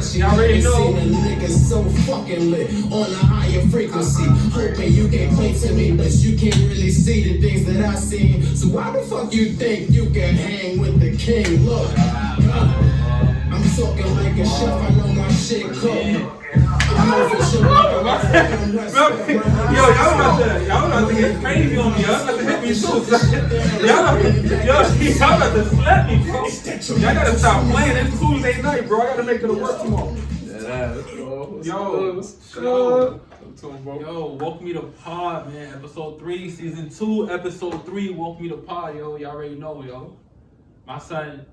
crunchy. Y'all already Ain't know. seen a nigga so fucking lit on a higher frequency. Hoping you can play to me, but you can't really see the things that I seen. So why the fuck you think you can hang with the king? Look, I'm talking like a chef, I know my shit cooked. Y'all about to get crazy on me. Y'all about to hit me too. Y'all about to slap me, bro. Y'all gotta stop playing. It's Tuesday night, bro. I gotta make it to work tomorrow. Yo, welcome me to pod, man. Episode 3, season 2, episode 3. Welcome me to pod, yo. Y'all already know, yo. My son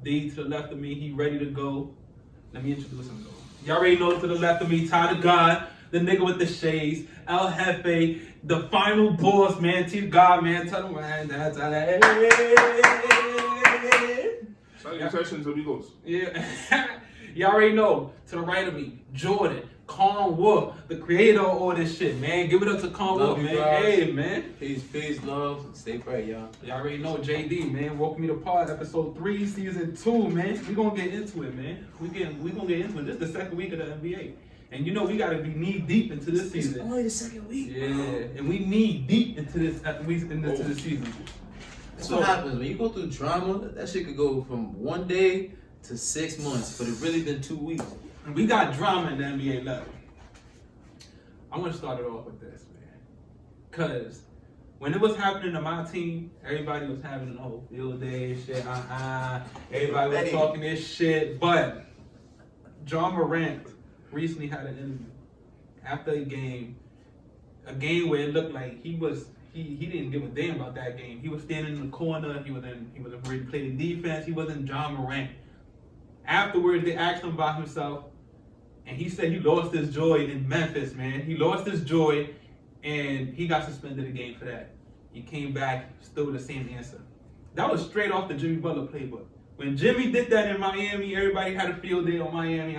D to the left of me, he ready to go. Let me introduce him, though. Y'all already know to the left of me, Ty the God, the nigga with the shades, El Jefe, the final boss, man, T God, man. Tell him, man, that's how that is. Salutations, amigos. Yeah. Y'all already know, to the right of me, Jordan, Calm Wolf, the creator of all this shit, man. Give it up to Calm Wolf, man. Guys. Hey, man. Peace, love. Stay bright, y'all. Y'all already know JD, man. Welcome me to pod, episode 3, season 2, man. We gonna get into it, man. We gonna get into it. This is the second week of the NBA. And you know we gotta be knee deep into this season. It's only the second week. Yeah, and we knee deep into this season. That's what happens when you go through drama. That shit could go from 1 day to 6 months, but it really been 2 weeks. And we got drama in the NBA level. I want to start it off with this, man. Cause when it was happening to my team, everybody was having a whole field day and shit. Everybody was talking this shit. But John Morant recently had an interview after a game where it looked like he didn't give a damn about that game. He was standing in the corner. He wasn't ready to play the defense. He wasn't John Morant. Afterwards, they asked him about himself, and he said he lost his joy in Memphis, man. He lost his joy, and he got suspended a game for that. He came back, still with the same answer. That was straight off the Jimmy Butler playbook. When Jimmy did that in Miami, everybody had a field day on Miami,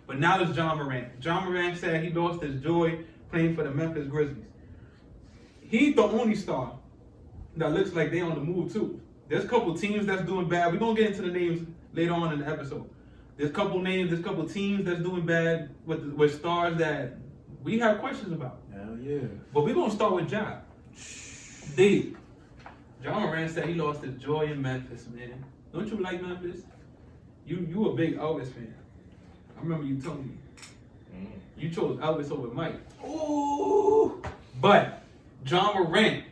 but now it's John Morant. John Morant said he lost his joy playing for the Memphis Grizzlies. He's the only star that looks like they on the move, too. There's a couple teams that's doing bad. We're going to get into the names later on in the episode. There's a couple teams that's doing bad with stars that we have questions about. Hell yeah. But we're gonna start with Ja. D. John Morant said he lost his joy in Memphis, man. Don't you like Memphis? You a big Elvis fan. I remember you telling me. You chose Elvis over Mike. Ooh. But John Morant.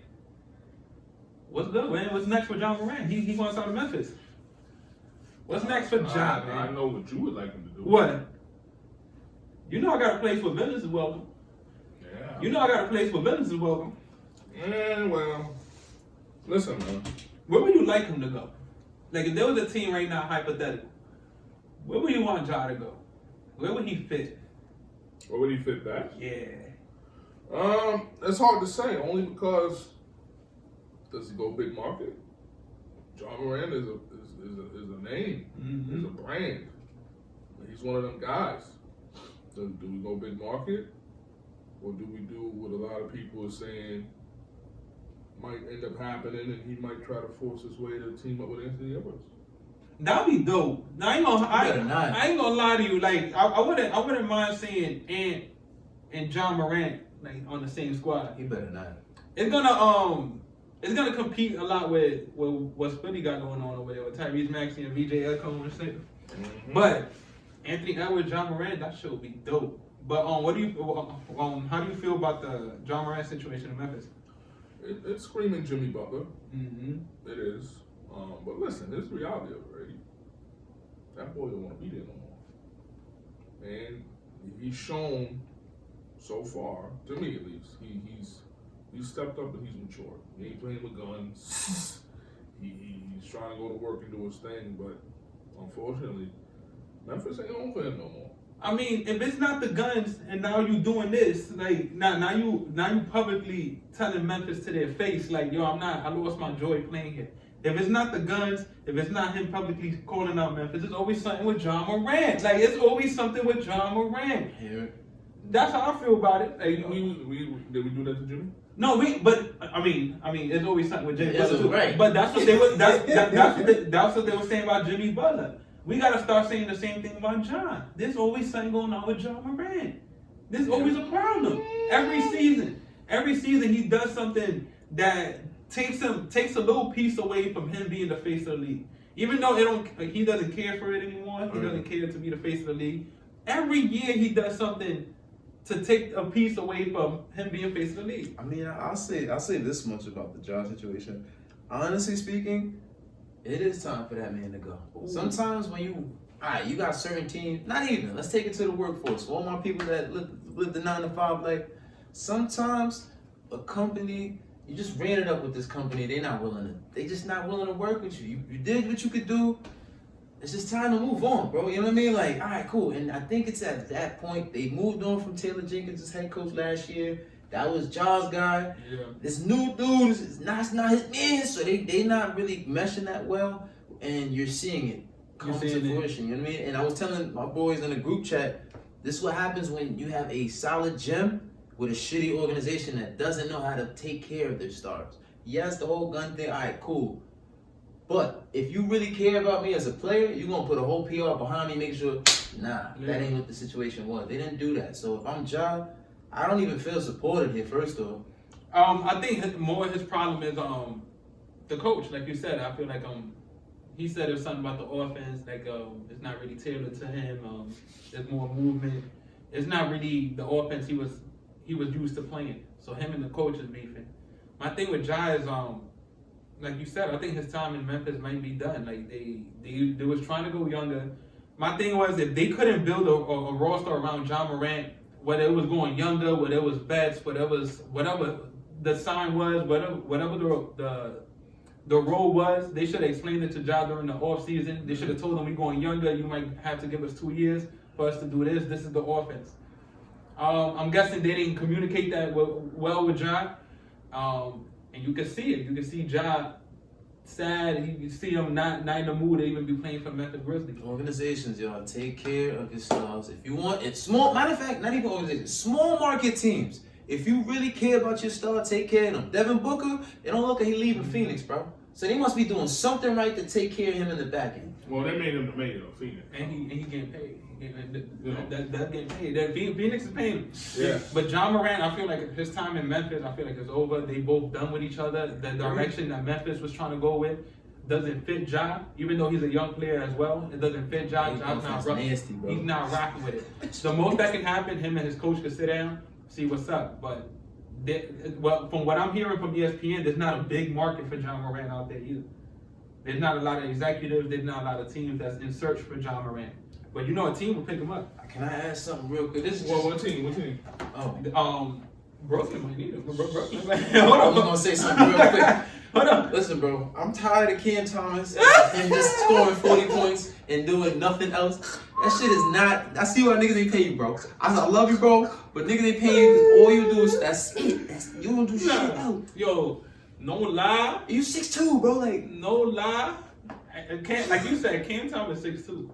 What's good, man? What's next for John Morant? He wants out of Memphis. What's next for Ja, man? I know what you would like him to do. What? You know I got a place where villains is welcome. Yeah. You know I got a place where villains is welcome. Well, listen, man. Where would you like him to go? Like if there was a team right now, hypothetical, where would you want Ja to go? Where would he fit? Where would he fit best? Yeah. It's hard to say, only because does he go big market? John Morant is a name, is a brand. He's one of them guys. Do we go big market, or do we do what a lot of people are saying might end up happening, and he might try to force his way to team up with Anthony Edwards? That'd be dope. Now, I ain't gonna lie to you. Like I wouldn't mind seeing Ant and John Morant like on the same squad. He better not. It's gonna compete a lot with what Spinny got going on over there with Tyrese Maxey and VJ Edcombe and shit. But Anthony Edwards, John Morant, that shit would be dope. But how do you feel about the John Morant situation in Memphis? It's screaming Jimmy Butler. Mm-hmm. It is. But listen, it's reality of it, right? That boy don't want to be there no more. And he's shown so far, to me at least, he's stepped up and he's matured. He ain't playing with guns. He's trying to go to work and do his thing, but unfortunately, Memphis ain't home for him no more. I mean, if it's not the guns and now you doing this, like now you publicly telling Memphis to their face, like, yo, I lost my joy playing here. If it's not the guns, if it's not him publicly calling out Memphis, it's always something with John Morant. Like, it's always something with John Morant. Yeah. That's how I feel about it. Like, Did we do that to Jimmy? No, but I mean, it's always something with Jimmy Butler too. right. But that's what they were. That's what they were saying about Jimmy Butler. we gotta start saying the same thing about John. There's always something going on with John Morant. There's always a problem. Every season he does something that takes a little piece away from him being the face of the league. Even though he doesn't care for it anymore. He doesn't care to be the face of the league. Every year he does something to take a piece away from him being face of the league. I mean, I'll say this much about the John situation. Honestly speaking, it is time for that man to go. Ooh. Sometimes when you got certain teams, not even, let's take it to the workforce. For all my people that live the 9 to 5 life, sometimes a company, you just ran it up with this company, they just not willing to work with you. You did what you could do. It's just time to move on, bro. You know what I mean? Like, all right, cool. And I think it's at that point they moved on from Taylor Jenkins as head coach last year. That was Jaws' guy. Yeah. This new dude is not his man, so they not really meshing that well. And you're seeing it come to fruition. You know what I mean? And I was telling my boys in the group chat, this is what happens when you have a solid gym with a shitty organization that doesn't know how to take care of their stars. Yes, the whole gun thing, all right, cool. But if you really care about me as a player, you're going to put a whole PR behind me, make sure, that ain't what the situation was. They didn't do that. So if I'm Ja, I don't even feel supported here, first off. I think more of his problem is the coach. Like you said, I feel like he said there's something about the offense, like it's not really tailored to him. There's more movement. It's not really the offense he was used to playing. So him and the coach is beefing. My thing with Ja is like you said, I think his time in Memphis might be done. Like they was trying to go younger. My thing was if they couldn't build a roster around John Morant, whether it was going younger, whether it was vets, whatever the sign was, whatever the role was, they should have explained it to Ja during the off season. They should have told him we're going younger. You might have to give us 2 years for us to do this. This is the offense. I'm guessing they didn't communicate that well with Ja. And you can see it. You can see Ja sad. You can see him not in the mood to even be playing for Memphis Grizzlies. Organizations, y'all, take care of your stars. If you want, it's small. Matter of fact, not even organizations. Small market teams. If you really care about your star, take care of them. Devin Booker, it don't look like he leaving Phoenix, bro. So they must be doing something right to take care of him in the back end. Well, they made him the mayor of Phoenix. And he getting paid. That's getting paid. That Phoenix is paying him. Yeah. But John Morant, I feel like his time in Memphis, I feel like it's over. They both done with each other. The direction that Memphis was trying to go with doesn't fit Ja, even though he's a young player as well. It doesn't fit Ja. Ja's not rocking. Nasty, bro. He's not rocking with it. The most that can happen, him and his coach could sit down, see what's up. But from what I'm hearing from ESPN, there's not a big market for John Morant out there either. There's not a lot of executives. There's not a lot of teams that's in search for John Morant. But you know a team will pick him up. Can I ask something real quick? This is What team? Oh. Brooklyn might need him. Brooklyn. Hold on, I was gonna say something real quick. Hold on. Listen, bro, I'm tired of Cam Thomas and just scoring 40 points and doing nothing else. That shit is not. I see why niggas ain't pay you, bro. I love you, bro, but niggas ain't paying you because all you do is that's it. You don't do shit else. Yo, no lie. You 6'2", bro. Like no lie. Like you said, Cam Thomas 6'2".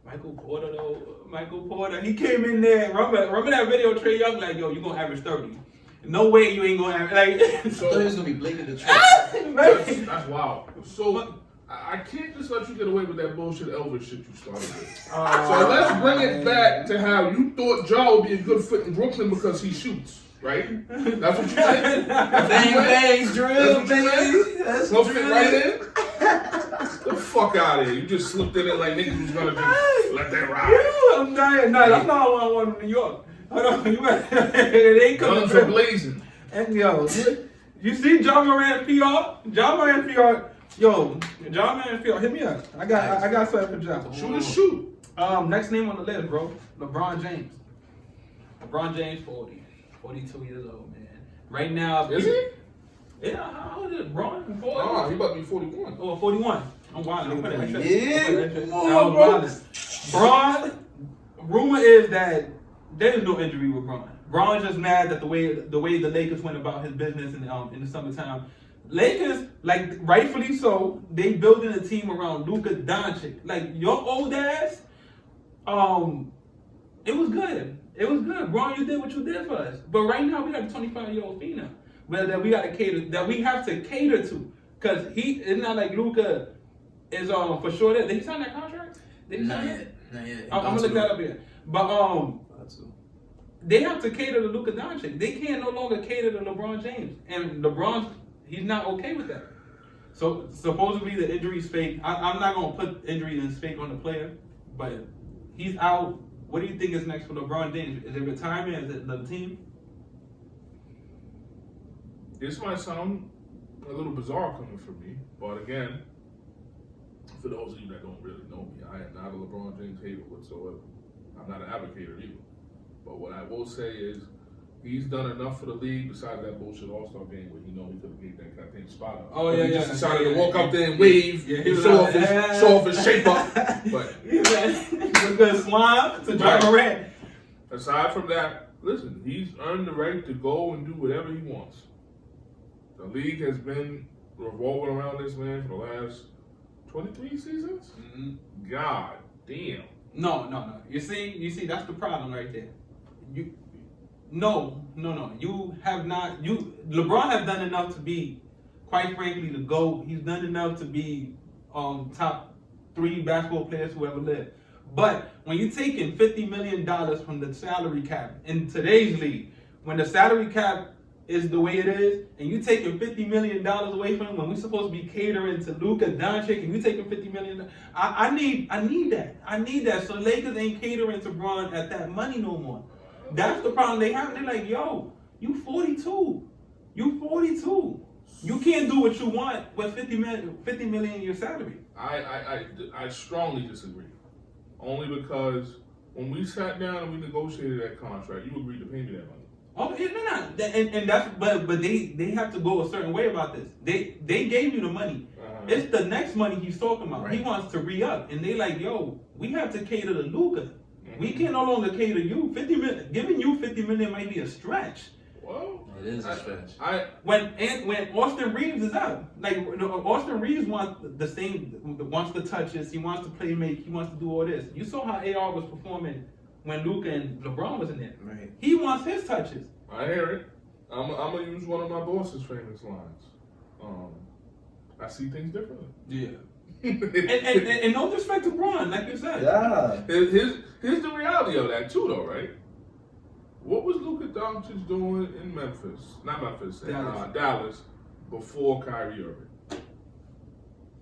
Michael Porter, he came in there. Remember that video of Trae Young? Like, yo, you gonna average 30. No way you ain't gonna average. Like, so I thought he was gonna be blatant the truth. That's wild. So I can't just let you get away with that bullshit Elvis shit you started with. So let's bring it back to how you thought Ja would be a good fit in Brooklyn because he shoots, right? That's what you said? Bang, bang, drill, baby. That's no fit right in? The fuck out of here. You just slipped in it like niggas was gonna just let that ride. Yeah, I'm dying. No, that's not what I want in New York. Hold on, you better. It ain't coming. Guns are blazing. And yo, you see John Morant PR? John Morant PR. Yo, John Morant PR. Hit me up. I got something for John. Shoot. Next name on the list, bro. LeBron James. LeBron James, 42 years old, man. Right now. Is he? Yeah, how old is it? Braun? He about to be 41. Oh, 41. I'm wild. I'm putting that shit. Braun, rumor is that there's no injury with Braun. Braun's just mad that the way the Lakers went about his business in the summertime. Lakers, like rightfully so, they building a team around Luka Doncic. Like your old ass, it was good. It was good. Braun, you did what you did for us. But right now we got a 25-year-old phenom that we have to cater to. Cause it's not like Luka is for sure that he signed that contract. They Not signed yet. Not yet. I'm gonna look that up here. But About to. they have to cater to Luka Doncic. They can't no longer cater to LeBron James, and LeBron, he's not okay with that. So supposedly the injury's fake. I'm not gonna put injury and fake on the player, but he's out. What do you think is next for LeBron James? Is it retirement? Is it the team? This might sound a little bizarre coming from me, but again, for those of you that don't really know me, I am not a LeBron James hater whatsoever. I'm not an advocator either. But what I will say is, he's done enough for the league besides that bullshit All-Star game where he could have gave that goddamn spot up. Oh, But yeah, he just yeah. decided Yeah, to walk yeah, up there and wave, yeah, he and was show like, off his shape up. But a good slime to John Morant. aside from that, listen, he's earned the right to go and do whatever he wants. The league has been revolving around this man for the last 23 seasons? Mm-hmm. God damn. No. You see, that's the problem right there. No. You have not. LeBron has done enough to be, quite frankly, the GOAT. He's done enough to be top 3 basketball players who ever lived. But when you're taking $50 million from the salary cap in today's league, when the salary cap is the way it is, and you taking $50 million away from him when we're supposed to be catering to Luka Doncic, and you taking $50 million, I need that. I need that. So Lakers ain't catering to Bron at that money no more. That's the problem they have. They're like, yo, you 42. You 42. You can't do what you want with $50 million in your salary. I strongly disagree. Only because when we sat down and we negotiated that contract, you agreed to pay me that money. Oh, yeah, no. And that's but they have to go a certain way about this. They gave you the money. It's the next money he's talking about. Right. He wants to re-up, and they like, yo, we have to cater to Luka. Mm-hmm. We can no longer cater you. 50 million, giving you 50 million might be a stretch. Well, it is a stretch. When Austin Reeves is out, like Austin Reeves wants the touches. He wants to play make. He wants to do all this. You saw how AR was performing when Luka and LeBron was in there. Right. He wants his touches. I hear it. I'm gonna use one of my boss's famous lines. I see things differently. Yeah. and no disrespect to Bron, like you said. Yeah. Here's the reality of that too, though, right? What was Luka Doncic doing in Dallas, before Kyrie Irving?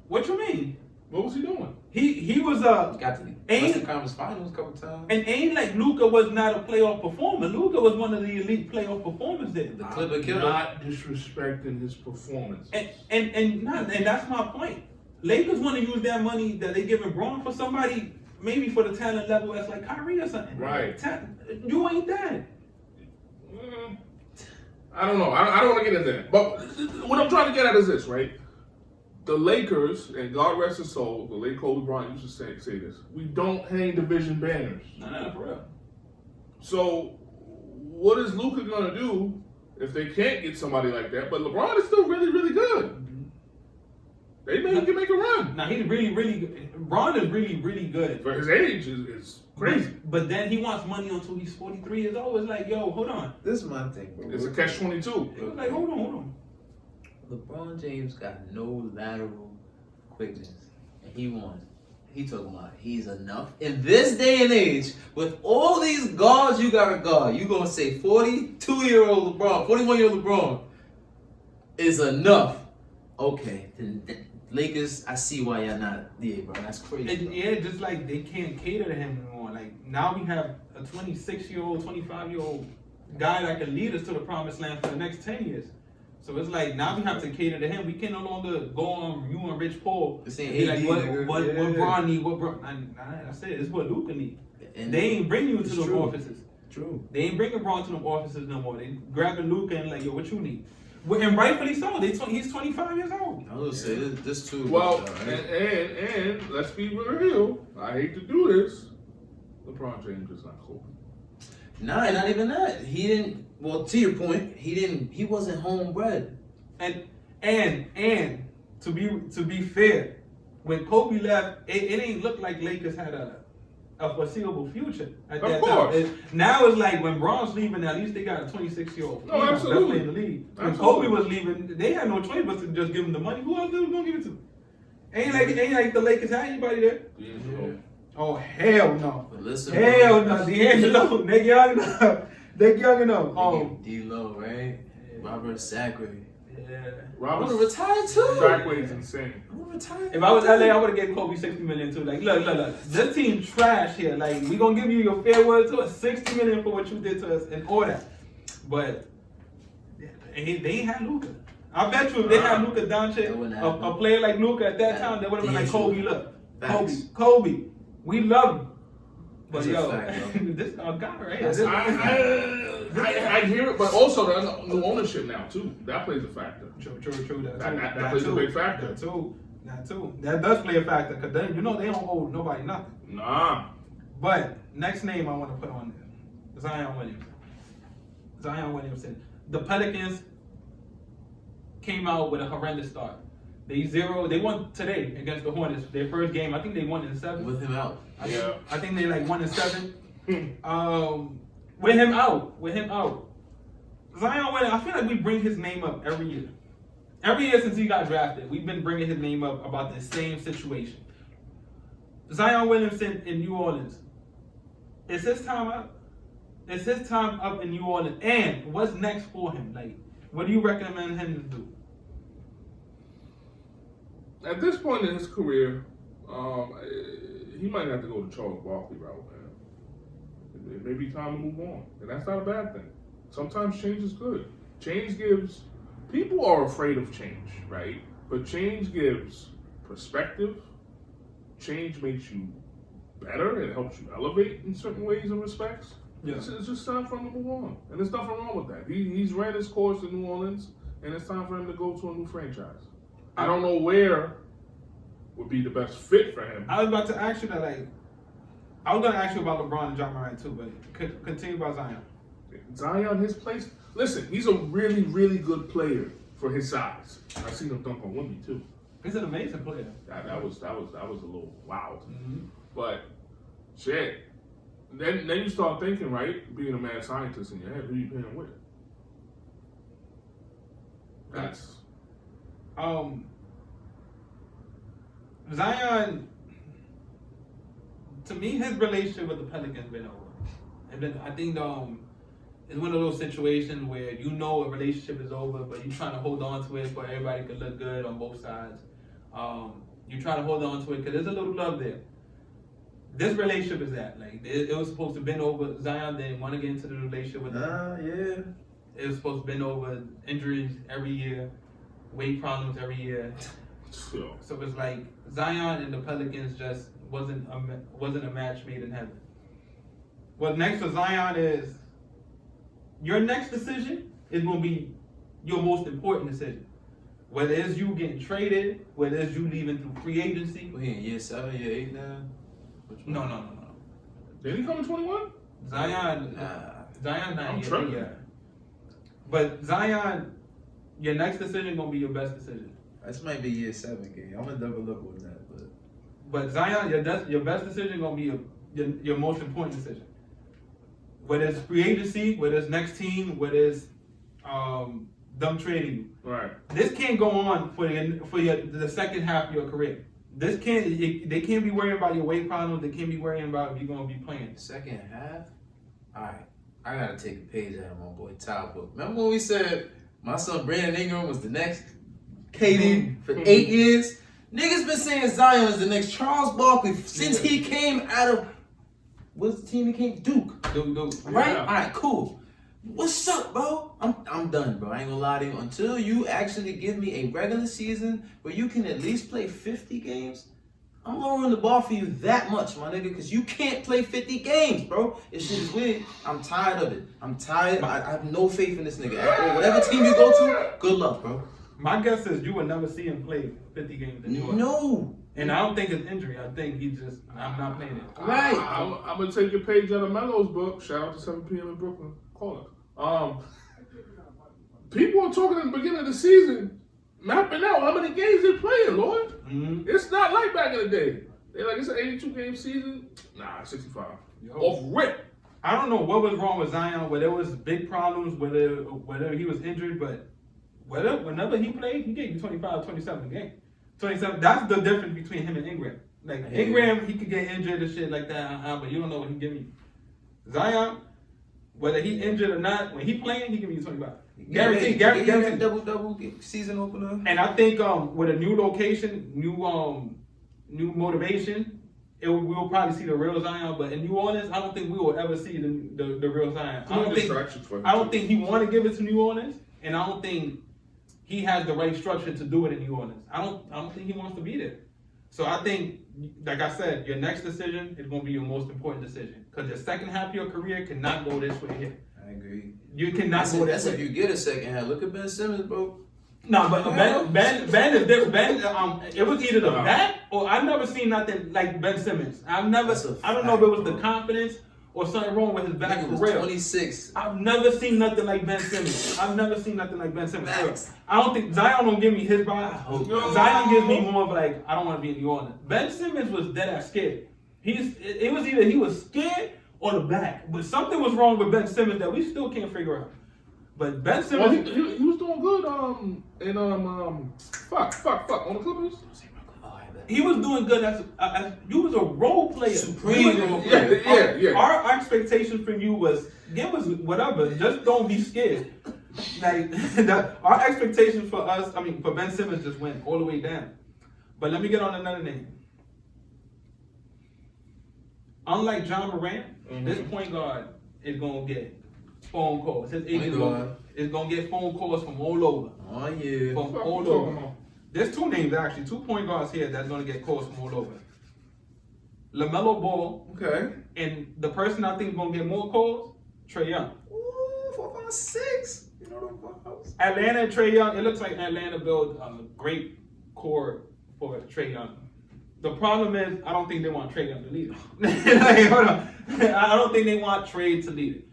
What you mean? What was he doing? He was got to the Western Conference Finals a couple times. And ain't like Luka was not a playoff performer. Luka was one of the elite playoff performers there. The Clipper killer. Not disrespecting his performance. And that's my point. Lakers want to use that money that they giving Bron for somebody, maybe for the talent level that's like Kyrie or something. Right. You ain't that. I don't know. I don't want to get into that. But what I'm trying to get at is this, right? The Lakers, and God rest his soul, the late Kobe Bryant used to say this: we don't hang division banners. No, for real. So, what is Luka gonna do if they can't get somebody like that? But LeBron is still really, really good. Mm-hmm. They can make a run. Now he's really, really good. Bron is really, really good. For his age is crazy. But then he wants money until he's 43 years old. It's like, yo, hold on. This is my thing, bro. It's a catch-22. It's like, hold on. LeBron James got no lateral quickness, and he talking about he's enough in this day and age with all these guards you gotta guard. You gonna say 42-year-old LeBron, 41-year-old LeBron is enough? Okay, then Lakers, I see why y'all not there, bro. That's crazy. Yeah, just like they can't cater to him anymore. Like now we have a 26-year-old, 25-year-old guy that can lead us to the promised land for the next 10 years. So it's like now we have to cater to him. We can no longer go on you and Rich Paul. This And ain't be like, AD, what yeah. Bron need? What Bron? I said it's what Luka need. And they ain't bringing you to it's those true. offices. True. They ain't bringing Bron to them offices no more. They grabbing Luka and like, yo, what you need? And rightfully so. He's 25 years old. I was gonna say this too. Well, right? and let's be real. I hate to do this. LeBron James is not Kobe. Nah, not even that. He didn't. Well, to your point, he wasn't homebred. And to be fair, when Kobe left, it ain't look like Lakers had a foreseeable future at that time. Now it's like when Bron's leaving, at least they got a 26-year-old. No, absolutely. In the league. When Absolutely. Kobe was leaving, they had no choice but to just give him the money. Who else was gonna give it to? Ain't like the Lakers had anybody there. D'Angelo. Oh, hell no. But listen, Hell bro. no. D'Angelo, Nick young enough. Nick young enough. D-Lo, right? Robert Sacre. Yeah. I want Robert to retire too. Sackway's insane. I want to retire. If I was LA, I would have gave Kobe $60 million too. Like, look. This team trash here. Like, we gonna give you your fair word to us. $60 million for what you did to us and all that. But they ain't had Luka. I bet you if they had Luka Doncic, a player like Luka at that time, they would have been like, Kobe, look. Kobe, we love you. But That's yo, a fact, this our guy right here. I hear it, but also there's new ownership now too. That plays a factor. True. That plays a big factor. That too. That does play a factor because they don't owe nobody nothing. Nah. But next name I want to put on there, Zion Williamson. The Pelicans came out with a horrendous start. They won today against the Hornets. Their first game, I think they won in 7. With him out. I think they like 1 in 7. With him out. Zion Williamson, I feel like we bring his name up every year. Every year since he got drafted, we've been bringing his name up about the same situation. Zion Williamson in New Orleans. It's his time up. It's his time up in New Orleans. And what's next for him? Like, what do you recommend him to do? At this point in his career, he might have to go the Charles Barkley route, man. It may be time to move on, and that's not a bad thing. Sometimes change is good. Change gives. People are afraid of change, right? But change gives perspective. Change makes you better. It helps you elevate in certain ways and respects. Yeah. It's just time for him to move on, and there's nothing wrong with that. He's ran his course in New Orleans, and it's time for him to go to a new franchise. I don't know where would be the best fit for him. I was about to ask you that, like, I was going to ask you about LeBron and John Morant too, but continue about Zion. Zion, his place. Listen, he's a really, really good player for his size. I seen him dunk on Wemby too. He's an amazing player. That was a little wild. Mm-hmm. But shit. Then you start thinking, right? Being a mad scientist in your head, who you playing with? That's Zion, to me, his relationship with the Pelicans been over. And then I think it's one of those situations where you know a relationship is over, but you're trying to hold on to it for everybody could look good on both sides. You try to hold on to it because there's a little love there. This relationship is that. Like, it was supposed to have been over. Zion didn't want to get into the relationship with them. Yeah. It was supposed to have been over. Injuries every year. Weight problems every year. So it's like Zion and the Pelicans just wasn't a match made in heaven. What next for Zion is your next decision is going to be your most important decision. Whether it's you getting traded, whether it's you leaving through free agency. We in year 7, year 8 now? No. Did he come in 21? Zion's not I'm yet. tripping. Yeah. But Zion, your next decision gonna be your best decision. This might be year 7 game. I'm gonna double look with that, But Zion, your best decision gonna be your most important decision. Whether it's free agency, whether it's next team, whether it's them trading you. Right. This can't go on for the second half of your career. They can't be worrying about your weight problems. They can't be worrying about if you're gonna be playing. Second half? Alright. I gotta take a page out of my boy Ty book. Remember when we said my son Brandon Ingram was the next KD for 8 years? Niggas been saying Zion is the next Charles Barkley since he came out of what's the team he came? Duke. Duke. Right? Yeah. Alright, cool. What's up, bro? I'm done, bro. I ain't gonna lie to you. Until you actually give me a regular season where you can at least play 50 games, I'm lowering the bar for you that much, my nigga, because you can't play 50 games, bro. This shit is weird. I'm tired of it. I'm tired. I have no faith in this nigga at all. Whatever team you go to, good luck, bro. My guess is you will never see him play 50 games in New York. No. And I don't think it's injury. I think I'm not playing it. Right. I'm gonna take your page out of Melo's book. Shout out to 7 p.m. in Brooklyn. Call it. People are talking at the beginning of the season, mapping out how many games they're playing, Lord. Mm-hmm. It's not like back in the day. They're like, it's an 82-game season. Nah, 65. Off rip. I don't know what was wrong with Zion, whether there was big problems, whether he was injured, but whenever he played, he gave you 25, 27 a game. 27. That's the difference between him and Ingram. Like I hear Ingram, he could get injured and shit like that, but you don't know what he give you. Zion, whether he injured or not, when he playing, he give you 25. Guaranteed. Double season opener. And I think with a new location, new motivation, we'll probably see the real Zion. But in New Orleans, I don't think we will ever see the real Zion. I don't think he want to give it to New Orleans, and I don't think he has the right structure to do it in New Orleans. I don't think he wants to be there. So I think, like I said, your next decision is going to be your most important decision, because your second half of your career cannot go this way here. I agree. You cannot go this way. That's if you get a second half. Look at Ben Simmons, bro. No, but Ben is different. Ben, it was either the back or I've never seen nothing like Ben Simmons. I don't know if it was the confidence or something wrong with his back for real. 26. I've never seen nothing like Ben Simmons. I don't think Zion don't give me his vibe. Zion gives me more of like, I don't want to be in New Orleans. Ben Simmons was dead ass scared. It was either he was scared or the back. But something was wrong with Ben Simmons that we still can't figure out. But Ben Simmons, he was doing good on the Clippers. he was doing good as you was a role player. Supreme role player. Yeah. Our expectation from you was give us whatever, just don't be scared. Like our expectations for us, for Ben Simmons just went all the way down. But let me get on another name. Unlike John Morant, this point guard is gonna get phone calls. His agent is gonna get phone calls from all over. Oh yeah. From all over. There's two names actually, 2 point guards here that's gonna get calls from all over. LaMelo Ball. Okay. And the person I think is gonna get more calls, Trae Young. Ooh, 4, 5, 6. You know them vibes. Atlanta and Trae Young. It looks like Atlanta built a great core for Trae Young. The problem is, I don't think they want Trae Young to lead it. Like, hold on. I don't think they want Trae to lead it.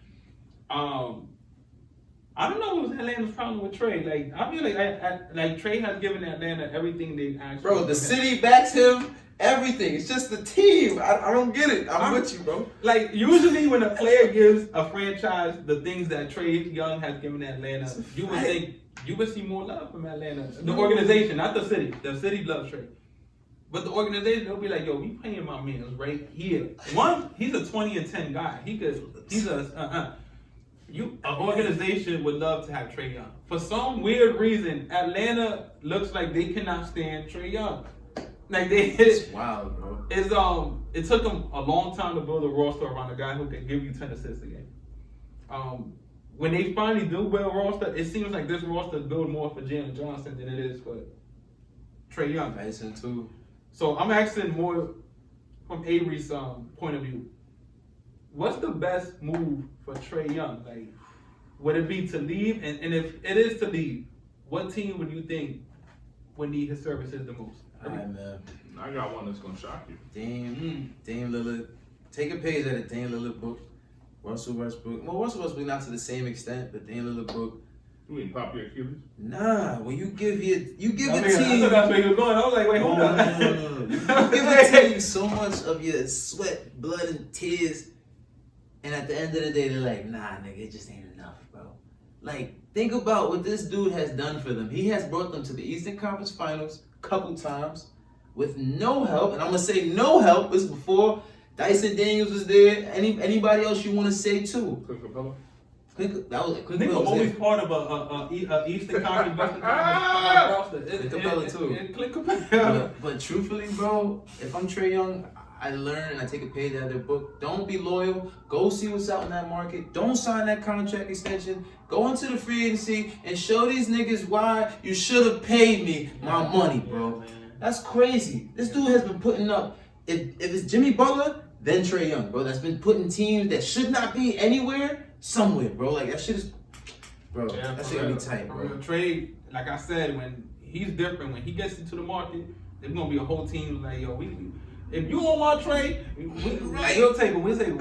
I don't know what was Atlanta's problem with Trae. Like, I feel like Trae has given Atlanta everything they asked for. Bro, the city backs him. Everything. It's just the team. I don't get it. I'm with you, bro. Like, usually when a player gives a franchise the things that Trae Young has given Atlanta, you would think you would see more love from Atlanta. The organization, not the city. The city loves Trae. But the organization, they'll be like, yo, we paying my man right here. One, he's a 20-10 guy. An organization would love to have Trae Young. For some weird reason, Atlanta looks like they cannot stand Trae Young. Like It's wild, bro. It took them a long time to build a roster around a guy who can give you 10 assists a game. When they finally do build a roster, it seems like this roster is built more for Jalen Johnson than it is for Trae Young. Mason too. So I'm asking more from Avery's point of view. What's the best move for Trae Young? Like, would it be to leave? And if it is to leave, what team would you think would need his services the most? All right, man. I got one that's gonna shock you. Dame Lillard. Take a page out of Dame Lillard book. Russell Westbrook. Well, Russell Westbrook not to the same extent, but Dame Lillard book. You ain't pop your Achilles? Nah, when you give a team. I thought that's where you were going. I was like, wait, hold on. No. You give a team so much of your sweat, blood, and tears, and at the end of the day, they're like, nah, nigga, it just ain't enough, bro. Like, think about what this dude has done for them. He has brought them to the Eastern Conference Finals a couple times with no help, and I'm gonna say no help. This before Dyson Daniels was there. Anybody else you want to say too? Clint Capella? That was Clint Nigga Capella was always there. part of a Eastern Conference, Western Conference roster. Clint Capella too. Clint Capella. But truthfully, bro, if I'm Trae Young, I learn and I take a page out of their book. Don't be loyal. Go see what's out in that market. Don't sign that contract extension. Go into the free agency and show these niggas why you should have paid me my money, bro. That's crazy. This dude has been putting up. If it's Jimmy Butler, then Trae Young, bro. That's been putting teams that should not be anywhere somewhere, bro. Like that shit is, bro. Yeah, that shit gonna be tight, bro. Trae, like I said, when he's different, when he gets into the market, there's gonna be a whole team like, yo, if you don't want Trae, we'll take him. We'll take him.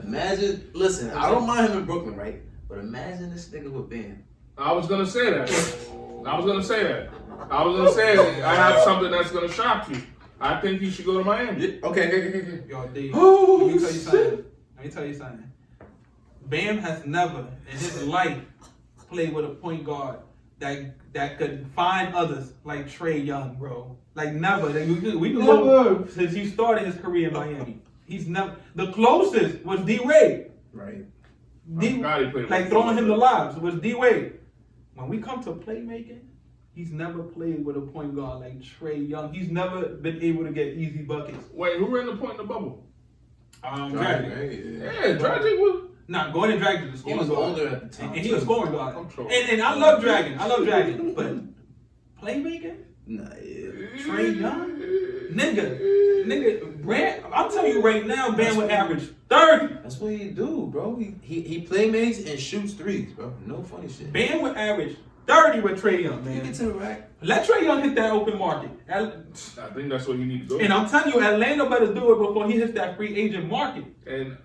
Imagine, listen, I don't mind him in Brooklyn, right? But imagine this nigga with Bam. I was gonna say that. I have something that's gonna shock you. I think he should go to Miami. Okay. Yo, D, Oh, let me tell you something. Bam has never in his life played with a point guard that could find others like Trae Young, bro. Like never. We can go since he started his career in Miami. He's never. The closest was D Wade. Right. Like throwing him the lobs was D Wade. When we come to playmaking, he's never played with a point guard like Trae Young. He's never been able to get easy buckets. Wait, who ran the point in the bubble? Dragic. Yeah, Dragic was. Nah, Gordon Dragic was scoring. He was guard. older at the time. And he was scoring guard. I'm And I love Dragon. But playmaking? Nah, yeah. Trae Young? Nigga, Brand, I'm telling you right now, Bam would average 30. That's what he do, bro. He playmates and shoots threes, bro. No funny shit. Bam would average 30 with Trae Young, man. Get to the rack. Let Trae Young hit that open market. I think that's what he needs to do. And I'm telling you, Atlanta better do it before he hits that free agent market. And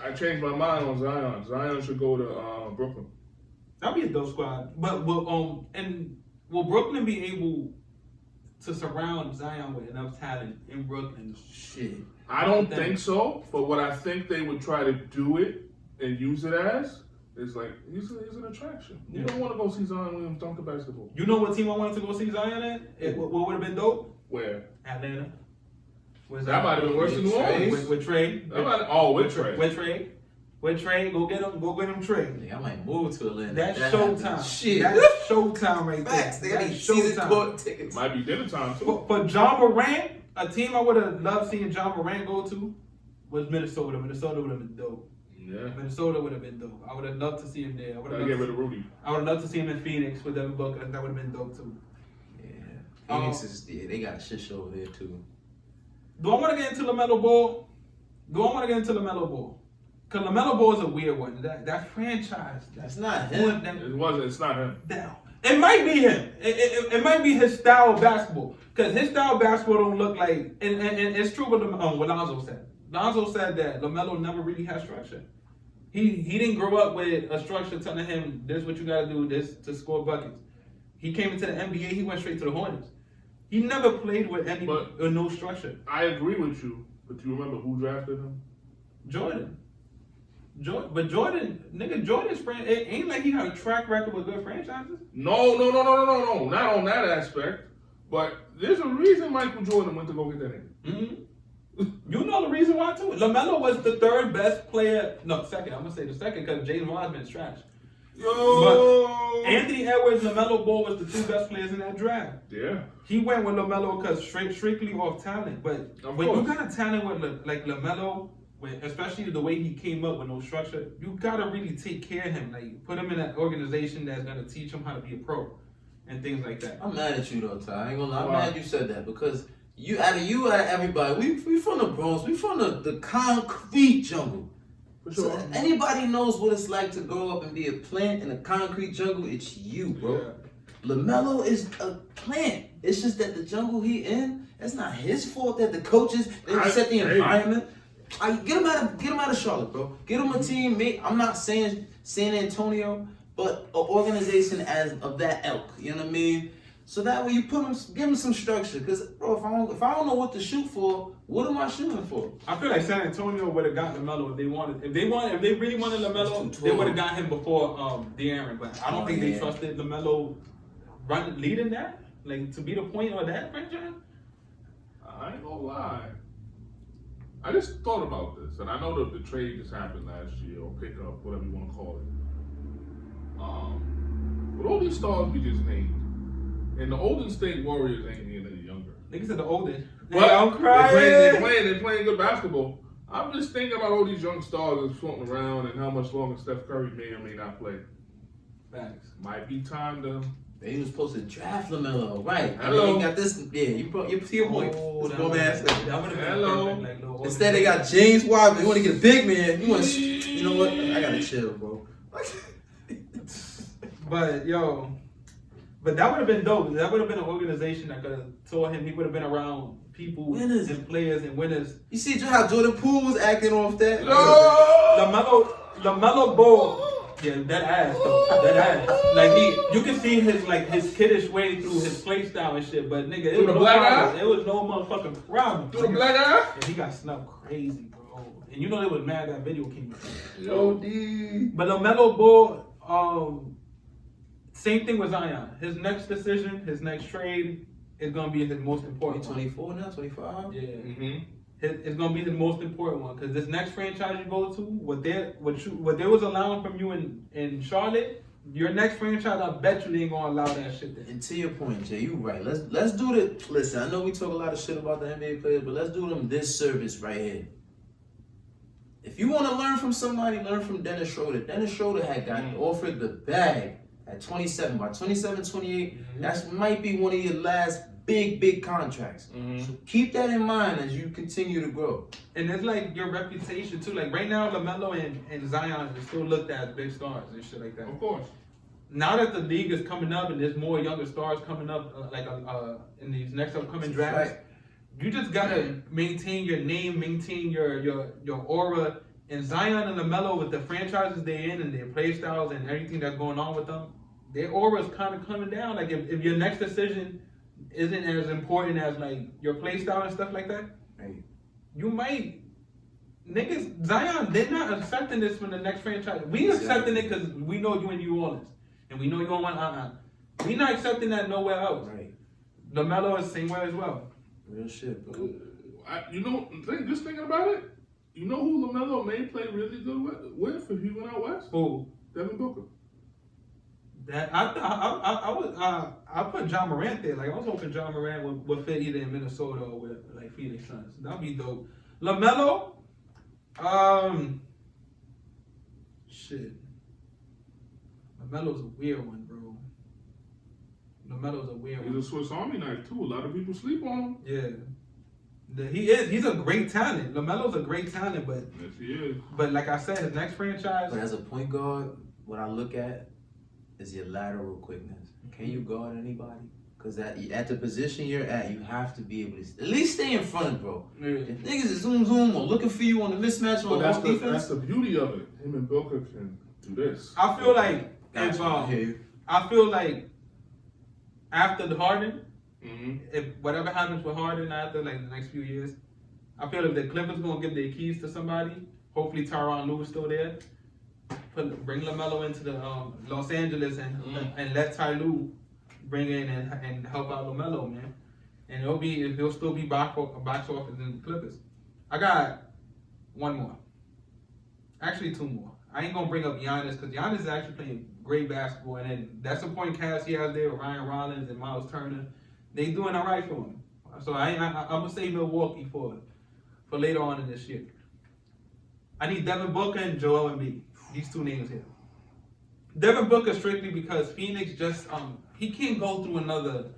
I changed my mind on Zion. Zion should go to Brooklyn. That'll be a dope squad. But will Brooklyn be able to surround Zion with enough talent in Brooklyn? Shit. I don't think so. But what I think they would try to do it and use it as is like he's an attraction. You don't want to go see Zion Williams dunk the basketball. You know what team I wanted to go see Zion at? What would have been dope? Where? Atlanta. That might have been worse than New Orleans. With Trae. With Trae, go get him Trae. Yeah, I might move to Atlanta. That's showtime. Shit. That's showtime right there. Facts. They got That's these season showtime. court tickets. Might be dinner time too. For John Morant, a team I would have loved seeing John Morant go to was Minnesota. Minnesota would have been dope. Yeah. Minnesota would have been dope. I would have loved to see him there. Gotta get rid of Rudy. I would have loved to see him in Phoenix with Devin Booker. That would have been dope too. Yeah. Phoenix is they got a shit show over there too. Do I want to get into LaMelo Ball? Because LaMelo Ball is a weird one. That franchise. That's not him. It's not him. It might be him. It might be his style of basketball. Because his style of basketball don't look like, and it's true what Lonzo said. Lonzo said that LaMelo never really had structure. He didn't grow up with a structure telling him this is what you got to do this to score buckets. He came into the NBA. He went straight to the Hornets. He never played with no structure. I agree with you, but you remember who drafted him? Jordan's friend. It ain't like he got a track record with good franchises. No. Not on that aspect. But there's a reason Michael Jordan went to go get that nigga. Mm-hmm. You know the reason why too. LaMelo was the third best player. No, second. I'm gonna say the second because James Wiseman's trash. But Anthony Edwards and LaMelo Ball was the two best players in that draft. Yeah. He went with LaMelo because strictly off talent. But when you got a talent with like LaMelo, especially the way he came up with no structure, you gotta really take care of him. Like put him in an organization that's gonna teach him how to be a pro and things like that. I'm mad at you though, Ty. I ain't gonna lie. I'm mad you said that because out of everybody, we from the Bronx, we from the concrete jungle. Sure. So anybody knows what it's like to grow up and be a plant in a concrete jungle, it's you, bro. Yeah. LaMelo is a plant. It's just that the jungle he in, it's not his fault that the coaches set the environment. Get him out of Charlotte, bro. Get him a team. I'm not saying San Antonio, but an organization of that ilk. You know what I mean? So that way you give him some structure. Cause bro, if I don't know what to shoot for, what am I shooting for? I feel like San Antonio would have got LaMelo if they wanted. If they really wanted LaMelo, they would have got him before De'Aaron. But I don't think they trusted LaMelo leading that, like to be the point of that franchise. I ain't gonna lie. I just thought about this, and I know that the trade just happened last year, or pickup, whatever you want to call it. With all these stars we just named, and the Golden State Warriors ain't getting any younger. Niggas said the oldest. But I'm crying. They're playing good basketball. I'm just thinking about all these young stars that's floating around and how much longer Steph Curry may or may not play. Facts. Might be time to. They was supposed to draft LaMelo, right? Hello. You got this. Yeah, you see your point. Hello. Instead, they got James Wiseman. You want to get a big man. You know what? I gotta chill, bro. But that would have been dope. That would have been an organization that could have told him he would have been around people, winners and players and winners. You see how Jordan Poole was acting off that? LaMelo Ball. Yeah, that ass though. That ass. Like you can see his kiddish way through his play style and shit. But nigga, it was no problem. It was no motherfucking problem. Do the black eye? Yeah, he got snubbed crazy, bro. And you know they was mad that video came out. Yo, D. But LaMelo Ball, Same thing with Zion. His next decision, his next trade is gonna be his most important one. 24 now, 25. Yeah. Mm-hmm. It's gonna be the most important one because this next franchise you go to, what they was allowing from you in Charlotte, your next franchise, I bet you they ain't gonna allow that shit there. And to your point, Jay, you right. Let's do the. Listen, I know we talk a lot of shit about the NBA players, but let's do them this service right here. If you want to learn from somebody, learn from Dennis Schroeder. Dennis Schroeder had got offered the bag at 27. By 27, 28, that might be one of your last big contracts. So keep that in mind as you continue to grow. And it's like your reputation too. Like right now, LaMelo and Zion are still looked at as big stars and shit like that. Of course. Now that the league is coming up and there's more younger stars coming up, in these next upcoming drafts, you just gotta maintain your name, maintain your aura. And Zion and LaMelo, with the franchises they're in and their play styles and everything that's going on with them, their aura is kind of coming down. Like if your next decision isn't as important as like your play style and stuff like that, Right. you might niggas Zion, they're not accepting this from the next franchise. We accepting it because we know you in New Orleans and we know you don't want we not accepting that nowhere else. Right. LaMelo is the same way as well. Real shit, bro. Just thinking about it, you know who LaMelo may play really good with if he went out west? Who? Devin Booker. That I put John Morant there. Like I was hoping John Morant would fit either in Minnesota or with like Phoenix Suns. That'd be dope. LaMelo, shit. LaMelo's a weird one, bro. LaMelo's a weird one. He's a Swiss Army knife too. A lot of people sleep on him. Yeah. He is. He's a great talent. LaMelo's a great talent, but Yes, he is. but like I said, his next franchise. But as a point guard, what I look at is your lateral quickness. Can you guard anybody? Because at the position you're at, you have to be able to at least stay in front, bro. Yeah. If niggas is zoom or looking for you on the mismatch But on that's defense. that's the beauty of it. Him and Booker can do this. I feel like Gotcha. I hear you. I feel like after the Harden, Mm-hmm. if whatever happens with Harden after like the next few years, I feel if the Clippers gonna give their keys to somebody, hopefully Tyronn Lue is still there. Bring LaMelo into the Los Angeles and let Ty Lue bring in and help out LaMelo, man. And he'll still be box office in the Clippers. I got one more. Actually, two more. I ain't gonna bring up Giannis because Giannis is actually playing great basketball, and then that supporting cast he has there with Ryan Rollins and Miles Turner, they doing all right for him. So I'm gonna say Milwaukee for later on in this year. I need Devin Booker and Joel Embiid. These two names here. Devin Booker strictly because Phoenix just he can't go through another.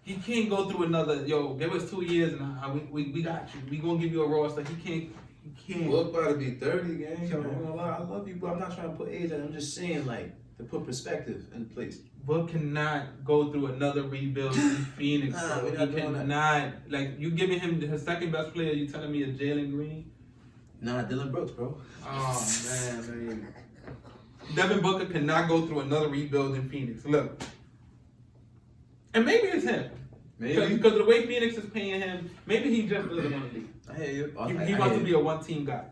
He can't go through another. Yo, give us 2 years and we got you. We gonna give you a roster. He can't. Book about to be 30, gang. I'm not gonna lie, I love you, but I'm not trying to put age on it. I'm just saying, like, to put perspective in place. Book cannot go through another rebuild in Phoenix. Nah, bro. we're not He doing that. cannot. Like, you giving him his second best player, you telling me it's Jalen Green? Nah, Dylan Brooks, bro. Oh, man. Devin Booker cannot go through another rebuild in Phoenix. Look. And maybe it's him. Maybe. Because of the way Phoenix is paying him, maybe he just doesn't want to leave. I hear you. He wants to be a one-team guy.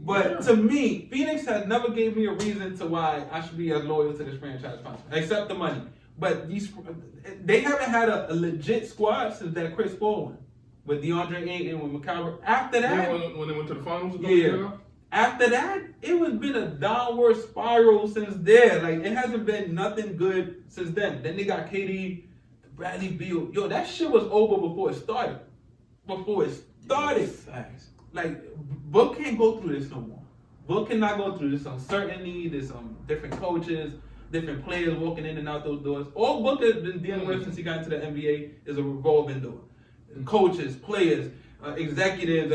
But to me, Phoenix has never gave me a reason to why I should be as loyal to this franchise possible, except the money. But they haven't had a legit squad since that Chris Paul one with DeAndre Ayton, with McCallum. After that, when they went to the finals, yeah. After that, it was been a downward spiral since there. Like it hasn't been nothing good since then. Then they got KD, Bradley Beal. Yo, that shit was over before it started. Facts. Like, Book can't go through this no more. Book cannot go through this uncertainty. There's different coaches, different players walking in and out those doors. All Book has been dealing with since he got into the NBA is a revolving door. Coaches, players, executives,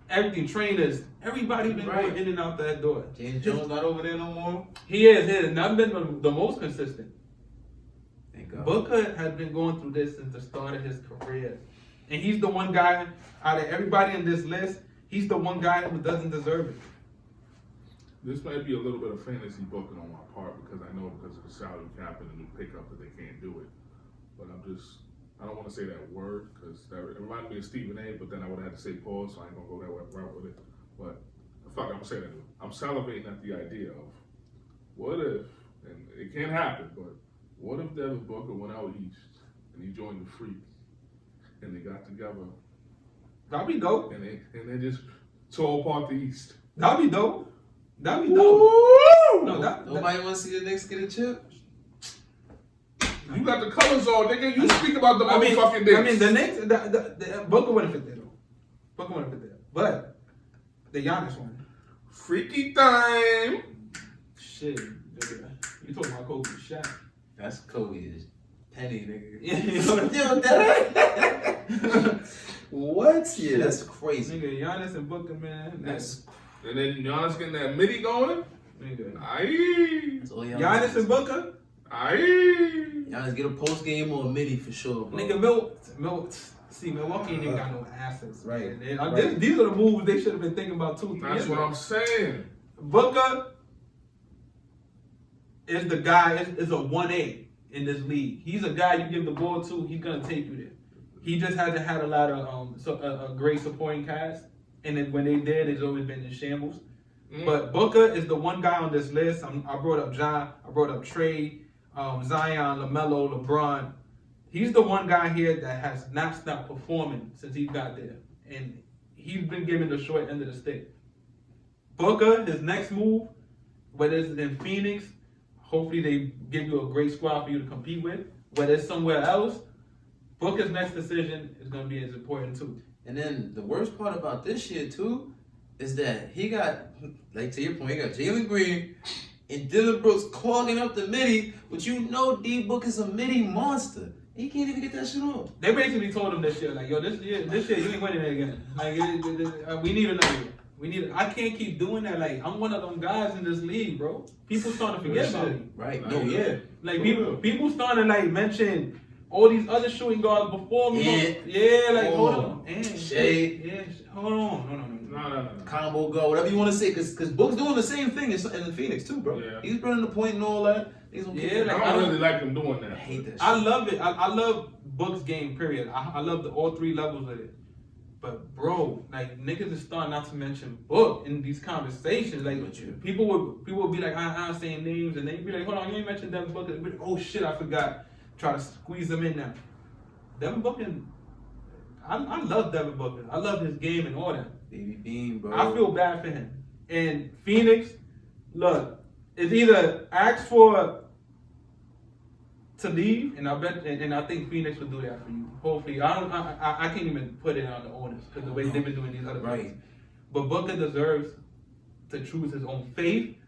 everything, trainers, everybody been going in and out that door. James Jones not over there no more. He has not been the most consistent. Thank God. Booker has been going through this since the start of his career. And he's the one guy out of everybody in this list, he's the one guy who doesn't deserve it. This might be a little bit of fantasy booking on my part because I know because of the salary cap and the new pickup that they can't do it. But I don't want to say that word because it reminded me of Stephen A. But then I would have had to say pause, so I ain't gonna go that route with it. But fuck, I'm gonna say that. I'm salivating at the idea of what if and it can't happen, but what if Devin Booker went out east and he joined the Freaks and they got together That'd be dope. and they just tore apart the East? That'd be dope. That'd be dope. No, Nobody want to see the Knicks get a chip? You got the colors on, nigga. You speak about the motherfucking Knicks. I mean, the Knicks, the Booker wouldn't fit there, though. Booker wouldn't fit there. But the Giannis one. Freaky time. Shit. Nigga. You talking about Kobe Shaq. That's Kobe's penny, nigga. Yeah. Yo, that what? Yeah, that's crazy. Nigga, Giannis and Booker, man. That's And then Giannis getting that midi going. Nigga. Aye. that's all Giannis and Booker? Aye. Y'all get a post game or a midi for sure, bro. Nigga, Milwaukee ain't even got no assets. Right. Man. These are the moves they should have been thinking about 2-3 That's years what ago. I'm saying. Booker is the guy, is a 1A in this league. He's a guy you give the ball to, he's going to take you there. He just hasn't had a lot of a great supporting cast. And then when they did, it's always been in shambles. But Booker is the one guy on this list. I brought up Ja, I brought up Trey, Zion, LaMelo, LeBron. He's the one guy here that has not stopped performing since he got there. And he's been given the short end of the stick. Booker, his next move, whether it's in Phoenix, hopefully they give you a great squad for you to compete with. Whether it's somewhere else, Booker's next decision is going to be as important too. And then the worst part about this year too is that he got, like to your point, he got Jalen Green and Dylan Brooks clogging up the midi, but you know DBook is a midi monster. He can't even get that shit off. They basically told him this year, like, yo, this year you ain't winning it again. Like, we need another year. I can't keep doing that. Like, I'm one of them guys in this league, bro. People starting to forget about me. Right? No, yeah. Like, people starting to, like, mention all these other shooting guards before me. Yeah, like, hold on. And Shea. Yeah, hold on. No. Combo guard, whatever you want to say, because Book's doing the same thing in the Phoenix too, bro. Yeah. He's running the point and all that. I don't really like him doing that. I hate that shit. I love it. I love Book's game, period. I love all three levels of it. But bro, like niggas is starting not to mention Book in these conversations. Like people would be like, I'm saying names, and they'd be like, hold on, you ain't mentioned Devin Booker. Like, oh shit, I forgot. Try to squeeze them in now. Devin Booker, I love Devin Booker. I love his game and all that. Baby Bean, bro. I feel bad for him. And Phoenix, look, it's either ask for to leave, and I think Phoenix will do that for you. Hopefully, I can't even put it on the owners because the way they've been doing these other things. But Booker deserves to choose his own fate.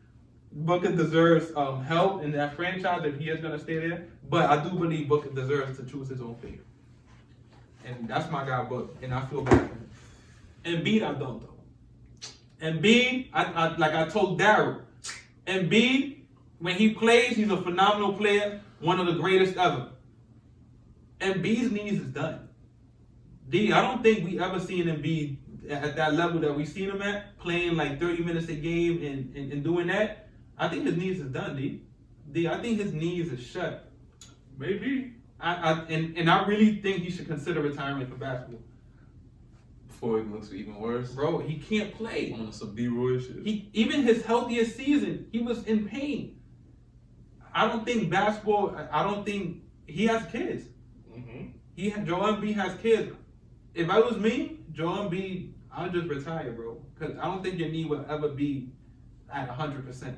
Booker deserves help in that franchise if he is gonna stay there. But I do believe Booker deserves to choose his own fate, and that's my guy Booker, and I feel bad for him. Embiid, I don't though. Embiid, I like I told Daryl, Embiid, when he plays, he's a phenomenal player, one of the greatest ever. Embiid's knees is done. I don't think we ever seen Embiid at that level that we seen him at, playing like 30 minutes a game and doing that. I think his knees is done, D. I think his knees is shut. Maybe. And I really think he should consider retirement for basketball. Before it looks even worse. Bro, he can't play. On some B-Roy shit. Even his healthiest season, he was in pain. I don't think he has kids. Mm-hmm. Joel Embiid has kids. If I was me, Joel Embiid, I would just retire, bro. Because I don't think your knee will ever be at 100%.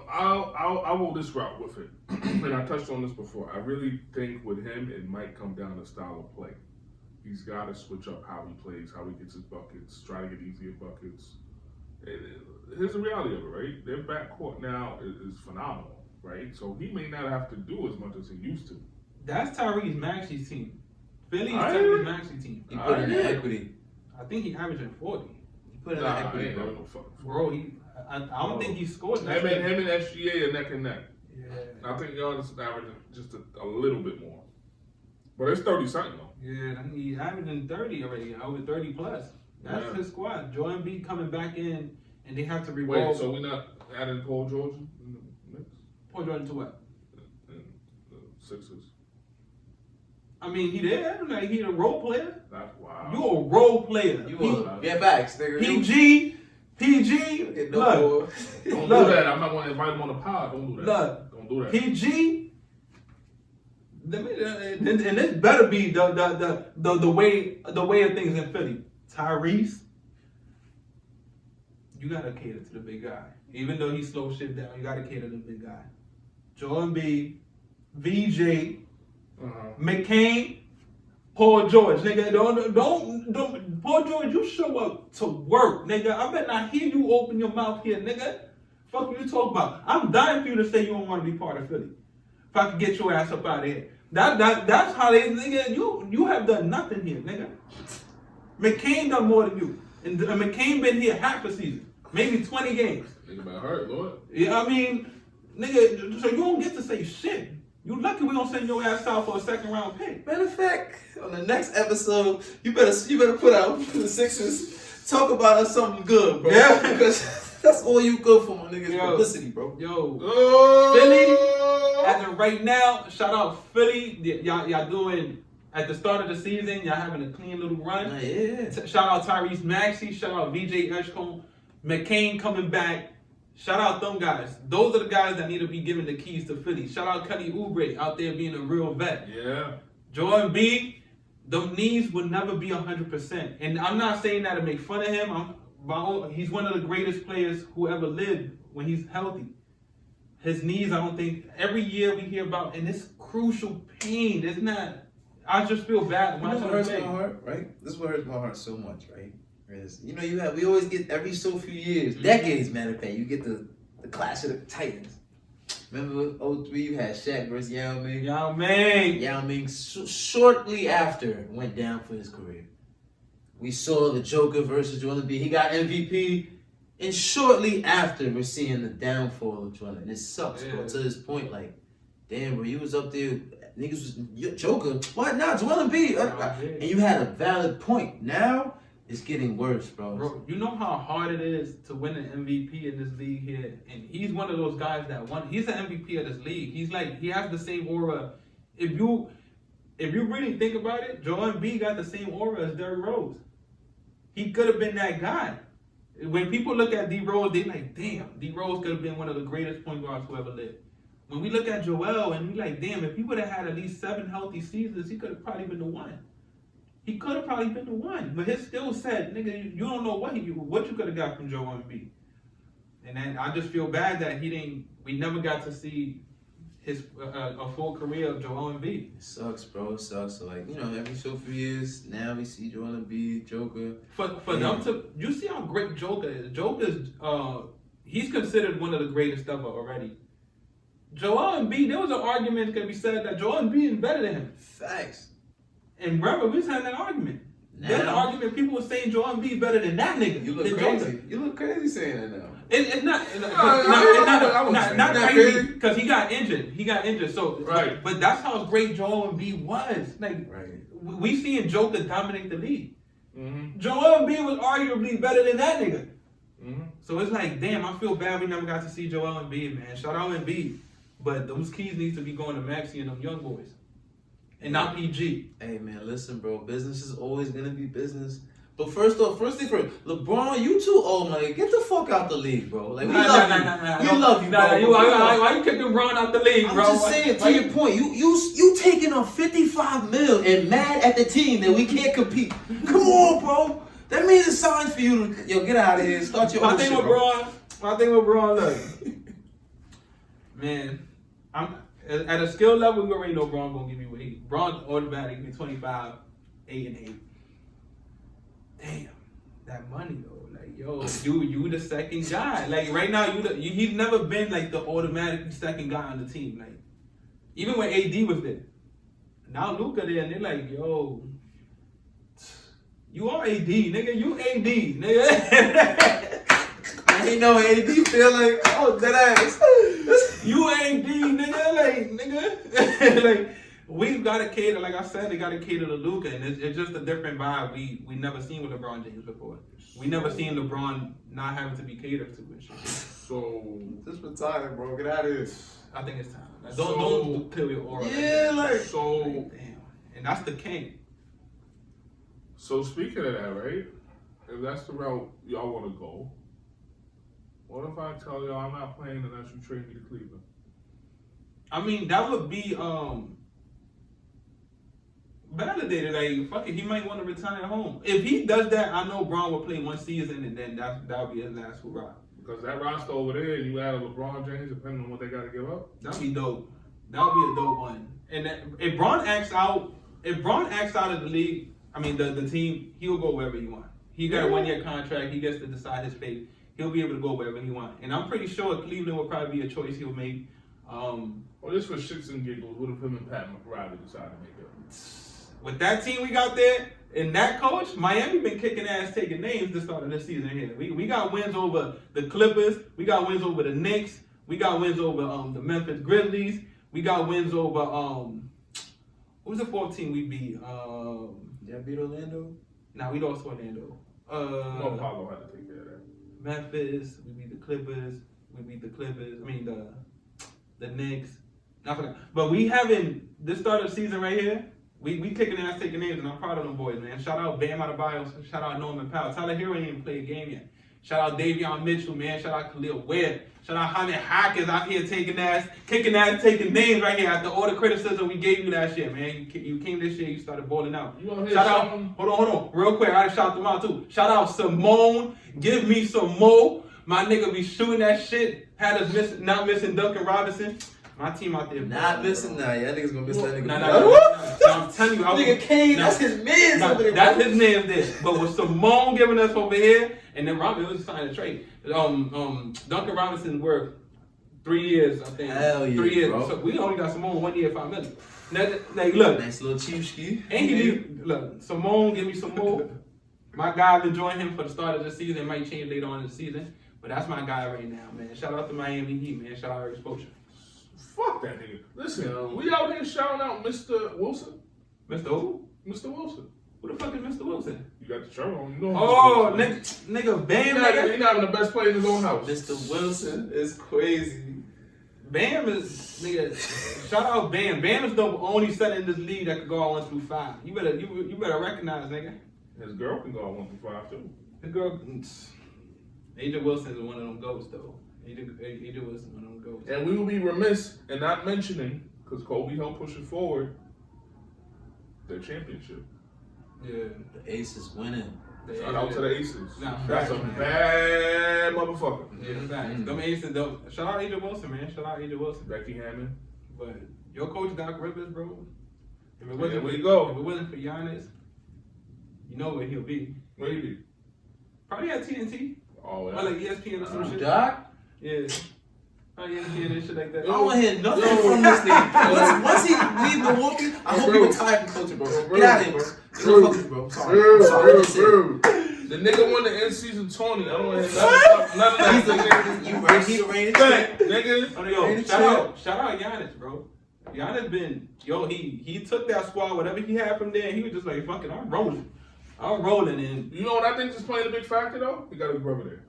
I'll go this route with it. And I touched on this before. I really think with him, it might come down to style of play. He's got to switch up how he plays, how he gets his buckets, try to get easier buckets. Here's the reality of it, right? Their backcourt now is phenomenal, right? So he may not have to do as much as he used to. That's Tyrese Maxey's team. Philly's Tyrese Maxey's team. He put in the equity. I think he averaging 40. He put in the equity, I ain't bro. no fuck. Bro, I don't think he scored. Him and SGA are neck and neck. Yeah. I think y'all just averaging just a little bit more. But it's 30-something though. Yeah, he's averaging 30 already, over 30 plus. That's his squad. Joel Embiid coming back in, and they have to revolve. Wait, so we're not adding Paul George in the mix? Paul Jordan to what? In the Sixers. I mean, he there. Like, he a role player. That's wild. You a role player. Yeah, facts, nigga. PG, PG, Get look, more. Don't Look. do that. I'm not going to invite him on the pod. Don't do that. Look. Don't do that. PG, and this better be the way of things in Philly. Tyrese, you gotta cater to the big guy. Even though he slows shit down, you gotta cater to the big guy. Jordan B, VJ, McCain, Paul George, nigga. Don't Paul George, you show up to work, nigga. I better not hear you open your mouth here, nigga. Fuck you talk about. I'm dying for you to say you don't want to be part of Philly. If I could get your ass up out of here. That's how they, nigga, you have done nothing here, nigga. McCain done more than you. And McCain been here half a season. Maybe 20 games. Nigga been hurt, Lord. Yeah, I mean, nigga, so you don't get to say shit. You lucky we don't send your ass out for a second round pick. Matter of fact, on the next episode, you better put out the Sixers. Talk about us something good, bro. Yeah. Because that's all you good for, my niggas. Yo. Publicity, bro. Yo, Oh. Philly, as of right now, shout out Philly. Y'all doing, at the start of the season, y'all having a clean little run. Yeah. Shout out Tyrese Maxey. Shout out VJ Eshcombe. McCain coming back. Shout out them guys. Those are the guys that need to be given the keys to Philly. Shout out Kelly Oubre out there being a real vet. Yeah. Jordan B, the knees will never be 100%. And I'm not saying that to make fun of him. He's one of the greatest players who ever lived when he's healthy. His knees, I don't think, every year we hear about, and it's crucial pain. It's not, I just feel bad. You know what hurts my heart, right? This is what hurts my heart so much, right? Is, you know, we always get every so few years, decades, matter of fact, you get the clash of the Titans. Remember 03, you had Shaq versus Yao Ming. Yao Ming. Yao Ming shortly after went down for his career. We saw the Joker versus Jordan B. He got MVP. And shortly after, we're seeing the downfall of Jordan. And it sucks, bro, to this point. Like, damn, bro, you was up there, niggas was Joker. What? Nah, Jordan B. And you had a valid point. Now, it's getting worse, bro. Bro, you know how hard it is to win an MVP in this league here? And he's one of those guys that won. He's the MVP of this league. He's like, he has the same aura. If you really think about it, Jordan B got the same aura as Derrick Rose. He could have been that guy. When people look at D Rose, they like, damn, D Rose could have been one of the greatest point guards who ever lived. When we look at Joel and we like, damn, if he would have had at least 7 healthy seasons, he could have probably been the one. He could have probably been the one, but his skill set, nigga, you don't know what you could have got from Joel Embiid. And then I just feel bad that we never got to see his a full career of Joel Embiid. It sucks, bro. It sucks. So, like, you know, every so few years, now we see Joel Embiid, Joker. For them to, you see how great Joker is. Joker's, he's considered one of the greatest ever already. Joel Embiid, there was an argument that could be said that Joel Embiid is better than him. Facts. And remember, we was having that argument. Now, There's an argument, people were saying Joel Embiid better than that nigga. You look crazy. You look crazy saying that now. It's not not crazy because he got injured. So right. But that's how great Joel Embiid was. Like, right. We seen Joker dominate the league. Mm-hmm. Joel Embiid was arguably better than that nigga. Mm-hmm. So it's like, damn, I feel bad we never got to see Joel Embiid, man. Shout out Embiid, but those keys need to be going to Maxey and them young boys, and not PG. Hey man, listen, bro. Business is always gonna be business. But first thing first, LeBron, you too old, man. Get the fuck out the league, bro. Like, we love you, bro. Why you kicking LeBron out the league, bro? I'm just saying, to your point, you taking on $55 million and mad at the team that we can't compete. Come on, bro. That means it's signs for you to get out of here and start your own shit, bro. My thing with LeBron, look, man, I'm at a skill level. We already know LeBron gonna give you what he. LeBron automatically 25, 8 and 8. Damn, that money though, like yo, you the second guy. Like right now, he's never been like the automatically second guy on the team. Like even when AD was there, now Luka there, and they're like, yo, you are AD, nigga. You AD, nigga. I ain't know AD feel like, oh, that ass. You AD, nigga. Like nigga, like. We gotta cater, like I said, they gotta cater to Luka, and it's just a different vibe we never seen with LeBron James before. We never seen LeBron not having to be catered to and shit. So just for time, bro. Get out of here. I think it's time. Like, don't kill your aura. Yeah, like so. Damn, and that's the king. So speaking of that, right? If that's the route y'all want to go, What if I tell y'all I'm not playing unless you trade me to Cleveland? I mean, that would be validated. Like, fuck it, he might want to retire home. If he does that, I know Braun will play one season, and then that'll be his last hurrah. Because that roster over there, you add a LeBron James, depending on what they got to give up. That'd be dope. That'll be a dope one. And if Braun acts out of the league, I mean the team, he'll go wherever he wants. He got a 1-year contract. He gets to decide his fate. He'll be able to go wherever he wants. And I'm pretty sure Cleveland will probably be a choice he'll make. Well, just for shits and giggles, what if him and Pat McRae decide to make it? With that team we got there, and that coach, Miami been kicking ass, taking names to start of this season here. We got wins over the Clippers. We got wins over the Knicks. We got wins over the Memphis Grizzlies. We got wins over what was the fourth team we beat? Y'all beat Orlando? Nah, we lost to Orlando. No, Paulo had to take care of that. Memphis. We beat the Clippers. I mean the Knicks. I forgot. But we having this start of the season right here. We kicking ass, taking names, and I'm proud of them boys, man. Shout out Bam Adebayo. Shout out Norman Powell. Tyler Hero ain't even played a game yet. Shout out Davion Mitchell, man. Shout out Khalil Webb. Shout out Jaime Hackers out here taking ass, kicking ass, taking names right here after all the criticism we gave you last year, man. You came this year, you started balling out. Shout out, hold on, real quick. I shout them out too. Shout out Simone. Give me some more. My nigga be shooting that shit. Had us not missing Duncan Robinson. My team out there. Not missing now. Y'all niggas gonna miss that nigga. Nah. I'm telling you. Nigga Kane, that's his man's over there. That's his man's there. But with Simone giving us over here, and then Robin was trying to trade. Duncan Robinson worth 3 years, I think. Hell yeah, 3 years. bro. So we only got Simone 1 year, $5 million. Now, like, look. Nice little cheap ski. And look, Simone, give me some more. My guy, I've enjoying him for the start of the season. It might change later on in the season. But that's my guy right now, man. Shout out to Miami Heat, man. Shout out Eric Spoelstra. Fuck that nigga. Listen, we out here shouting out Mr. Wilson. Mr. Who? Mr. Wilson. Who the fuck is Mr. Wilson? You got the shirt on. You know Oh, nigga, Bam, nigga. He's not even the best player in his own house. Mr. Wilson is crazy. Bam is, nigga, shout out Bam. Bam is the only center in this league that could go out 1 through 5. You better recognize, nigga. His girl can go out 1 through 5 too. His girl, AJ Wilson is one of them goats, though. AJ Wilson, one of them goats. And we will be remiss in not mentioning, because Kobe helped push it forward, their championship. Yeah. The Aces winning. Shout out to the Aces. Nah, That's a man. bad motherfucker. Yeah, facts. Them Aces, though. Shout out AJ Wilson, man. Shout out AJ Wilson. Becky Hammond. But your coach, Doc Rivers, bro. If it There we go. If it wasn't for Giannis, you know where he'll be. Where you be? Probably at TNT. Oh, Or yeah. like ESPN or some shit. Doc? Yeah. Probably ESPN and shit like that. I don't want to hear nothing from this nigga. Once he leave Milwaukee, I hope he retire from coaching, bro. Get out of here, bro. Get no fucking, bro. I'm sorry. I'm sorry. I just said it. The nigga won the in-season tourney. I don't want to hear none of that. He's the nigga. You right. He the reigning champ. Nigga. Oh, yo, shout out Giannis, bro. Giannis been, he took that squad, whatever he had from there, and he was just like, fuck it, I'm rolling. And You know what I think is playing a big factor though? He got his brother there.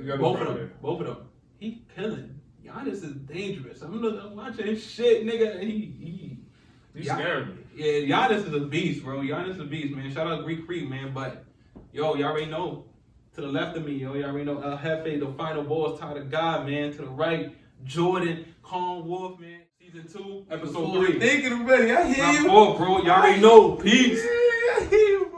yeah, both of them. He killing. Giannis is dangerous. I'm watching his shit, nigga. And He's scaring me. Yeah, Giannis is a beast, bro. Giannis is a beast, man. Shout out Greek Freak, man. But y'all already know. To the left of me, y'all already know El Jefe, the final boss, Tyler God, man. To the right, Jordan, Calm Wolf, man. Season 2, episode 3. Thinking already. I hear Not you. 4, bro. Y'all already know. Peace. I hear you.